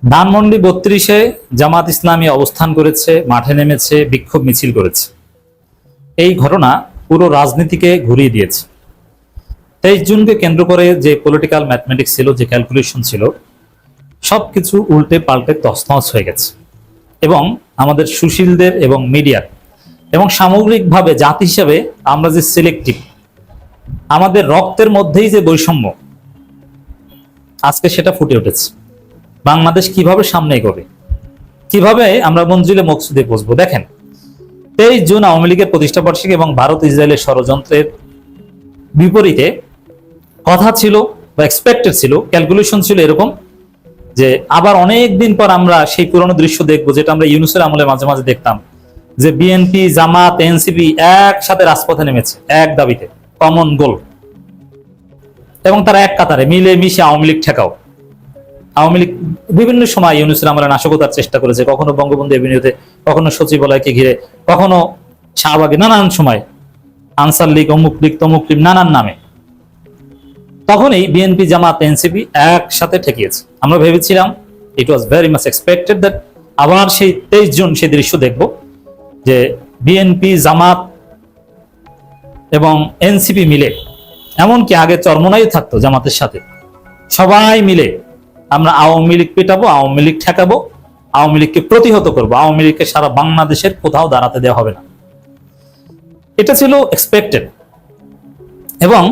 ধানমন্ডি ৩২-এ জামাত ইসলামী অবস্থান করেছে, মাঠে নেমেছে, বিক্ষোভ মিছিল করেছে। এই ঘটনা পুরো রাজনীতিকে ঘুরিয়ে দিয়েছে। ২৩ জুনকে কেন্দ্র করে যে পলিটিক্যাল ম্যাথমেটিক্স ছিল, যে ক্যালকুলেশন ছিল, সবকিছু উল্টে পাল্টে তছনছ হয়ে গেছে। এবং আমাদের সুশীলদের এবং মিডিয়ার এবং সামগ্রিকভাবে জাতি হিসেবে আমরা যে সিলেক্টিভ, আমাদের রক্তের মধ্যেই যে বৈষম্য, আজকে সেটা ফুটে উঠেছে। বাংলাদেশ কিভাবে সামনে এগোবে, কিভাবে আমরা মঞ্জিলে মকসুদে পৌঁছবো। দেখেন, ২৩ জুন আওয়ামী লীগের প্রতিষ্ঠা বার্ষিকী এবং ভারত ইসরায়েলের ষড়যন্ত্রের বিপরীতে কথা ছিল বা এক্সপেক্টেড ছিল, ক্যালকুলেশন ছিল এরকম যে আবার অনেক দিন পর আমরা সেই পুরনো দৃশ্য দেখবো, যেটা আমরা ইউনূসের আমলে মাঝে মাঝে দেখতাম, যে বিএনপি, জামাত, এনসিপি একসাথে রাজপথে নেমেছে এক দাবিতে, কমন গোল, এবং তারা এক কাতারে মিলে মিশে আওয়ামী লীগ ঠেকাও। আওয়ামী লীগ বিভিন্ন সময় ইউনূসের আমলে নাশকতার চেষ্টা করেছে, কখনো বঙ্গবন্ধু এভিনিউতে, কখনো সচিবালয়কে ঘিরে, কখনো শাহবাগে, নানান সময় আনসার লীগ, অমুক লীগ, তমুক লীগ, নানান নামে। তখনই বিএনপি, জামাত, এনসিপি একসাথে ঠেকিয়েছে। আমরা ভেবেছিলাম, it was very much expected that আবার সেই ২৩ জুন সেই দৃশ্য দেখব, যে বিএনপি, জামাত এবং এনসিপি মিলে, এমনকি আগে চরমোনাই থাকতো জামাতের সাথে, সবাই মিলে আমরা আওয়ামী লীগ পেটাবো, আওয়ামী লীগ ঠেকাবো, আওয়ামী লীগকে প্রতিহত করবো, আওয়ামী লীগকে সারা বাংলাদেশের কোথাও দাঁড়াতে দেওয়া হবে না। এটা ছিল এক্সপেক্টেড। এবং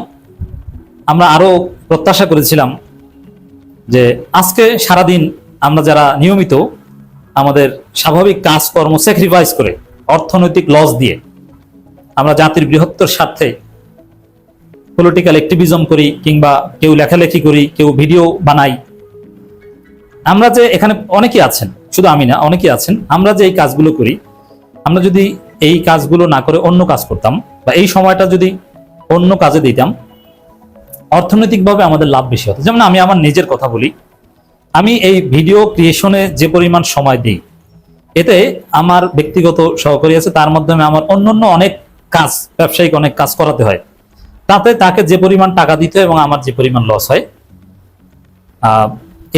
আমরা আরো প্রত্যাশা করেছিলাম যে আজকে সারাদিন আমরা যারা নিয়মিত আমাদের স্বাভাবিক কাজকর্ম স্যাক্রিফাইস করে, অর্থনৈতিক লস দিয়ে আমরা জাতির বৃহত্তর স্বার্থে পলিটিক্যাল অ্যাক্টিভিজম করি, কিংবা কেউ লেখালেখি করি, কেউ ভিডিও বানাই, আমরা যে এখানে অনেকেই আছেন, শুধু আমি না, অনেকেই আছেন, আমরা যে এই কাজগুলো করি, আমরা যদি এই কাজগুলো না করে অন্য কাজ করতাম, বা এই সময়টা যদি অন্য কাজে দিতাম, অর্থনৈতিকভাবে আমাদের লাভ বেশি হতো। যেমন আমি আমার নিজের কথা বলি, আমি এই ভিডিও ক্রিয়েশনে যে পরিমাণ সময় দিই, এতে আমার ব্যক্তিগত সহকারী আছে, তার মাধ্যমে আমার অন্যান্য অনেক কাজ, ব্যবসায়িক অনেক কাজ করাতে হয়, তাতে তাকে যে পরিমাণ টাকা দিতে হয় এবং আমার যে পরিমাণ লস হয়,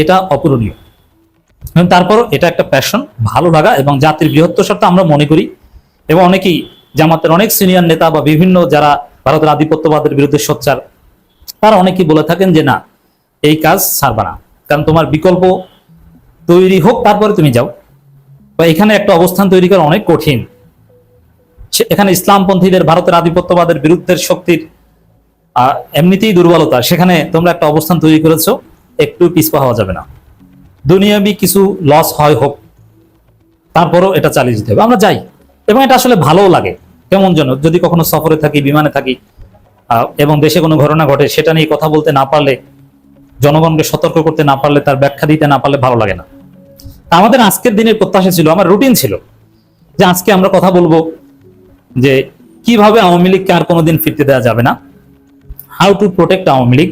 এটা অপূরণীয়। তারপরও এটা একটা প্যাশন, ভালো লাগা, এবং জাতির বৃহত্তর স্বার্থে আমরা মনে করি। এবং অনেকেই, জামাতের অনেক সিনিয়র নেতা বা বিভিন্ন যারা ভারতের আধিপত্যবাদের বিরুদ্ধে সোচ্চার, তারা অনেকেই বলে থাকেন যে না, এই কাজ ছাড়বা না, কারণ তোমার বিকল্প তৈরি হোক, তারপরে তুমি যাও, বা এখানে একটা অবস্থান তৈরি করা অনেক কঠিন। এখানে ইসলামপন্থীদের, ভারতের আধিপত্যবাদের বিরুদ্ধের শক্তির এমনিতেই দুর্বলতা, সেখানে তোমরা একটা অবস্থান তৈরি করেছো, একটু পিছপা হওয়া যাবে না। দুনিয়াবি কিছু লস হয় হোক, তারপরও এটা চালিয়ে যেতে হবে। আমরা যাই, এবং এটা আসলে ভালোও লাগে। কেমন যেন, যদি কখনো সফরে থাকি, বিমানে থাকি, এবং দেশে কোনো ঘটনা ঘটে, সেটা নিয়ে কথা বলতে না পারলে, জনগণকে সতর্ক করতে না পারলে, তার ব্যাখ্যা দিতে না পারলে ভালো লাগে না। আমাদের আজকের দিনের প্রত্যাশা ছিল, আমার রুটিন ছিল, যে আজকে আমরা কথা বলবো যে কিভাবে আওয়ামী লীগকে আর কোনোদিন ফিরতে দেওয়া যাবে না, how to protect Awami League,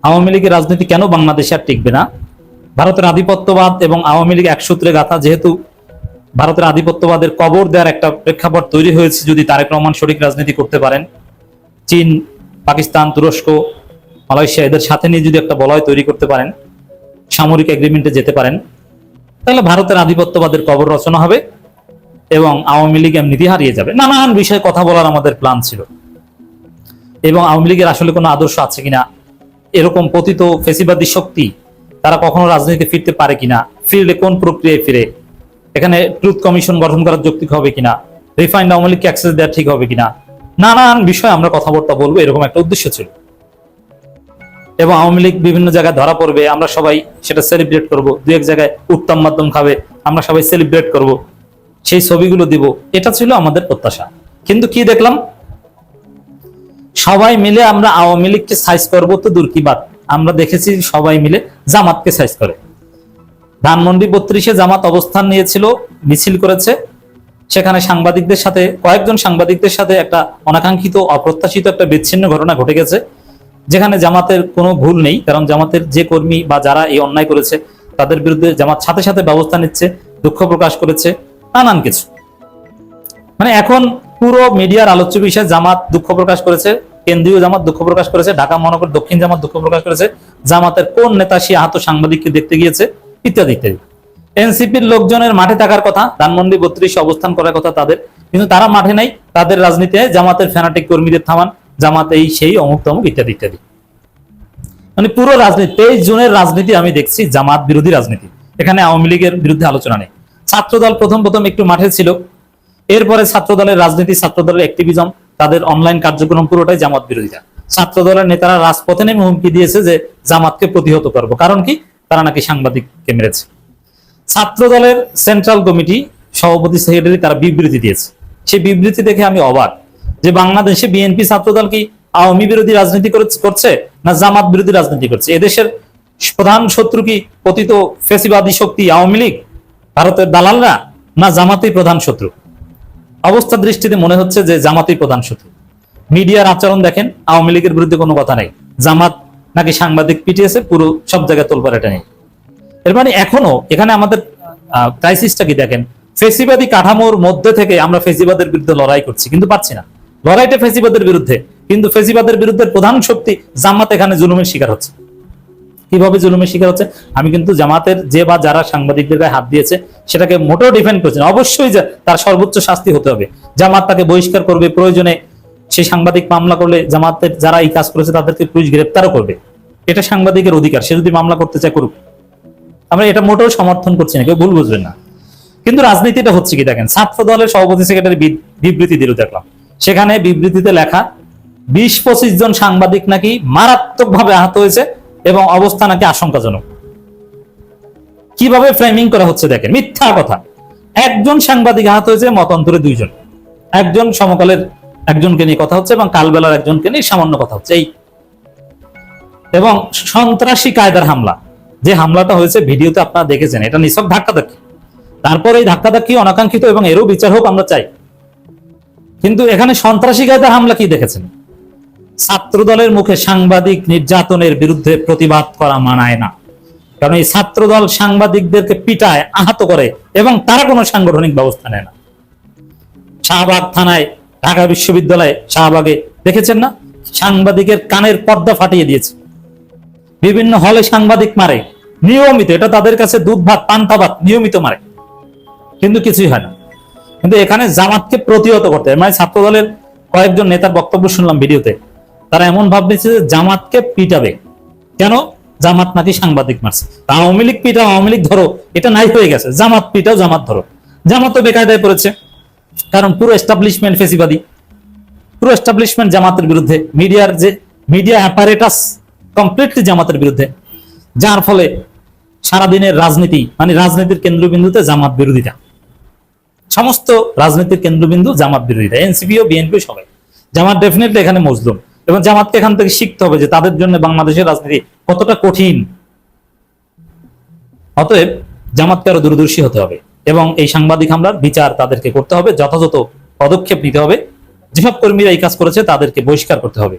Awami লীগের রাজনীতি কেন বাংলাদেশে আর টিকবে না, ভারতের আধিপত্যবাদ এবং আওয়ামী লীগ এক সূত্রে গাথা, যেহেতু ভারতের আধিপত্যবাদের কবর দেওয়ার একটা প্রেক্ষাপট তৈরি হয়েছে, যদি তারেক রহমান সঠিক রাজনীতি করতে পারেন, চীন, পাকিস্তান, তুরস্ক, মালয়েশিয়া, এদের সাথে নিয়ে যদি একটা বলয় তৈরি করতে পারেন, সামরিক এগ্রিমেন্টে যেতে পারেন, তাহলে ভারতের আধিপত্যবাদের কবর রচনা হবে এবং আওয়ামী লীগ এমনিতে হারিয়ে যাবে। নানান বিষয়ে কথা বলার আমাদের প্ল্যান ছিল। এবং আওয়ামী লীগের আসলে কোনো আদর্শ আছে কিনা, এরকম পতিত ফেসিবাদী শক্তি তারা কখনো রাজনীতিতে ফিরতে পারে কিনা, ফিরলে কোন প্রক্রিয়ায় ফিরে, এখানে ট্রুথ কমিশন গঠন করার যৌক্তিক হবে কিনা, রিফাইন্ড আওয়ামী লীগকে অ্যাক্সেস দেওয়া ঠিক হবে কিনা, নানান বিষয়ে আমরা কথাবার্তা বলবো, এরকম একটা উদ্দেশ্য ছিল। এবং আওয়ামী লীগ বিভিন্ন জায়গায় ধরা পড়বে, আমরা সবাই সেটা সেলিব্রেট করব, দু এক জায়গায় উত্তম মাধ্যম খাবে, আমরা সবাই সেলিব্রেট করব, সেই ছবিগুলো দিব, এটা ছিল আমাদের প্রত্যাশা। কিন্তু কি দেখলাম, সবাই মিলে আমরা আওয়ামী লীগকে সাইজ করবো তো দূর কি বাদ, আমরা দেখেছি সবাই মিলে জামাতকে সাইজ করে। ধানমন্ডি ৩২-এ জামাত অবস্থান নিয়েছিল, মিছিল করেছে, সেখানে সাংবাদিকদের সাথে, কয়েকজন সাংবাদিকদের সাথে একটা অনাকাঙ্ক্ষিত, অপ্রত্যাশিত একটা বিচ্ছিন্ন ঘটনা ঘটে গেছে, যেখানে জামাতের কোনো ভুল নেই, কারণ জামাতের যে কর্মী বা যারা এই অন্যায় করেছে তাদের বিরুদ্ধে জামাত সাথে সাথে ব্যবস্থা নিচ্ছে, দুঃখ প্রকাশ করেছে, নানান কিছু। মানে এখন পুরো মিডিয়ার আলোচ্য বিষয়ে জামাত দুঃখ প্রকাশ করেছে, কেন্দ্রীয় জামাত দুঃখ প্রকাশ করেছে, ঢাকা মহানগর দক্ষিণ জামাত দুঃখ প্রকাশ করেছে, জামাতের কোন নেতা সে আহত সাংবাদিককে দেখতে গিয়েছে ইত্যাদি ইত্যাদি। এনসিপির লোকজনের মাঠে থাকার কথা, ধানমন্ডি 32 অবস্থান করার কথা তাদের, কিন্তু তারা মাঠে নাই। তাদের রাজনীতিতে জামাতের ফ্যানাটিক কর্মীদের থামান, জামাত এই সেই অমুক তমুক ইত্যাদি ইত্যাদি। মানে পুরো রাজনীতি 23 জুনের রাজনীতি আমি দেখছি জামাত বিরোধী রাজনীতি। এখানে আওয়ামী লীগের বিরুদ্ধে আলোচনা নেই। ছাত্রদল প্রথম একটু মাঠে ছিল, এরপরে ছাত্রদলের রাজনীতি, ছাত্রদলের অ্যাক্টিভিজম, তাদের অনলাইন কার্যক্রম পুরোটাই জামাত বিরোধিতা। ছাত্রদলের নেতারা রাজপথে নেমে হুমকি দিয়েছে যে জামাতকে প্রতিহত করবো, কারণ কি? তারা নাকি সাংবাদিককে মেরেছে। ছাত্রদলের সেন্ট্রাল কমিটি সভাপতি সেক্রেটারি তারা বিবৃতি দিয়েছে। সেই বিবৃতি দেখে আমি অবাক যে বাংলাদেশে বিএনপি ছাত্রদল কি আওয়ামী বিরোধী রাজনীতি করছে না জামাত বিরোধী রাজনীতি করছে? এদেশের প্রধান শত্রু কি পতিত ফেসিবাদী শক্তি আওয়ামী লীগ, ভারতের দালালরা, না জামাতই প্রধান শত্রু? অবস্থা দৃষ্টিতে মনে হচ্ছে যে জামাতই প্রধান শত্রু। মিডিয়ার আচরণ দেখেন, আওয়ামী লীগের বিরুদ্ধে কোনো কথা নেই, জামাত নাকি সাংবাদিক পিটিয়েছে, পুরো সব জায়গায় তোলপাড় এটা নেই। এর মানে এখনো এখানে আমাদের ক্রাইসিসটা কি দেখেন, ফেসিবাদী কাঠামোর মধ্যে থেকে আমরা ফেসিবাদের বিরুদ্ধে লড়াই করছি কিন্তু পাচ্ছি না। লড়াইটা ফেসিবাদের বিরুদ্ধে, কিন্তু ফেসিবাদের বিরুদ্ধে প্রধান শক্তি জামাত এখানে জুলুমের শিকার হচ্ছে। কিভাবে জুলুমের শিকার হচ্ছে? আমি কিন্তু জামাতের যে বা যারা সাংবাদিকদের গায়ে হাত দিয়েছে সেটাকে মোটেও ডিফেন্ড করছি না। অবশ্যই যে তার সর্বোচ্চ শাস্তি হতে হবে, জামাত তাকে বহিষ্কার করবে, প্রয়োজনে সেই সাংবাদিক মামলা করলে জামাতের যারা এই কাজ করেছে তাদেরকে পুলিশ গ্রেপ্তারও করবে। এটা সাংবাদিকের অধিকার, সে যদি মামলা করতে চায় করুক, আমরা এটা মোটেও সমর্থন করছি না, কেউ ভুল বুঝবেন না। কিন্তু রাজনীতিটা হচ্ছে কি দেখেন, ছাত্র দলের সভাপতি সেক্রেটারি বিবৃতি দিল, দেখলাম সেখানে বিবৃতিতে লেখা 20-25 জন সাংবাদিক নাকি মারাত্মকভাবে আহত হয়েছে এবং অবস্থা নাকি আশঙ্কাজনক। কিভাবে ফ্রেমিং করা হচ্ছে দেখেন, মিথ্যা কথা। একজন সাংবাদিক আহত হয়েছে, মতান্তরে 2 জন, একজন সমকালের একজনকে নিয়ে কথা হচ্ছে এবং কালবেলার একজনকে নিয়ে সামান্য কথা হচ্ছে এই। এবং সন্ত্রাসী কায়দার হামলা, যে হামলাটা হয়েছে ভিডিওতে আপনারা দেখেছেন, এটা নিছক ধাক্কাধাক্কি। তারপর এই ধাক্কাধাক্কি অনাকাঙ্ক্ষিত এবং এরও বিচার হোক আমরা চাই, কিন্তু এখানে সন্ত্রাসী কায়দার হামলা কি দেখেছেন? ছাত্র দলের মুখে সাংবাদিক নির্যাতনের বিরুদ্ধে প্রতিবাদ করা মানায় না, কারণ এই ছাত্র দল সাংবাদিকদেরকে পিটায়, আহত করে এবং তারা কোনো সাংগঠনিক ব্যবস্থা নেয় না। শাহবাগ থানায়, ঢাকা বিশ্ববিদ্যালয়ে শাহবাগে দেখেছেন না, সাংবাদিকের কানের পর্দা ফাটিয়ে দিয়েছে। বিভিন্ন হলে সাংবাদিক মারে নিয়মিত, এটা তাদের কাছে দুধ ভাত পান্তা ভাত, নিয়মিত মারে, কিন্তু কিছুই হয় না। কিন্তু এখানে জামাতকে প্রতিহত করতে, মানে ছাত্র দলের কয়েকজন নেতার বক্তব্য শুনলাম ভিডিওতে, তারা এমন ভাব নিচ্ছে যে জামাতকে পিটাবে। কেন? জামাত নাকি সাংবাদিক মারছে। আওয়ামী লীগ পিটাও, আওয়ামী লীগ ধরো, এটা নাই হয়ে গেছে। জামাত পিটাও, জামাত ধরো। জামাত তো বেকায়দায় পড়েছে, কারণ পুরো এস্টাবলিশমেন্ট ফেসিবাদী, পুরো এস্টাবলিশমেন্ট জামাতের বিরুদ্ধে, মিডিয়ার যে মিডিয়া অ্যাপারেটাস কমপ্লিটলি জামাতের বিরুদ্ধে, যার ফলে সারাদিনের রাজনীতি, মানে রাজনীতির কেন্দ্রবিন্দুতে জামাত বিরোধিতা, সমস্ত রাজনীতির কেন্দ্রবিন্দু জামাত বিরোধিতা, এনসিপি ও বিএনপি সবাই। জামাত ডেফিনেটলি এখানে মজলুম, এবং জামাতকে এখান থেকে শিখতে হবে যে তাদের জন্য বাংলাদেশের রাজনীতি কতটা কঠিন। অতএব জামাতকে আরো দূরদর্শী হতে হবে এবং এই সাংবাদিক হামলার বিচার তাদেরকে করতে হবে, যথাযথ পদক্ষেপ নিতে হবে। যেসব কর্মীরা এই কাজ করেছে তাদেরকে বহিষ্কার করতে হবে।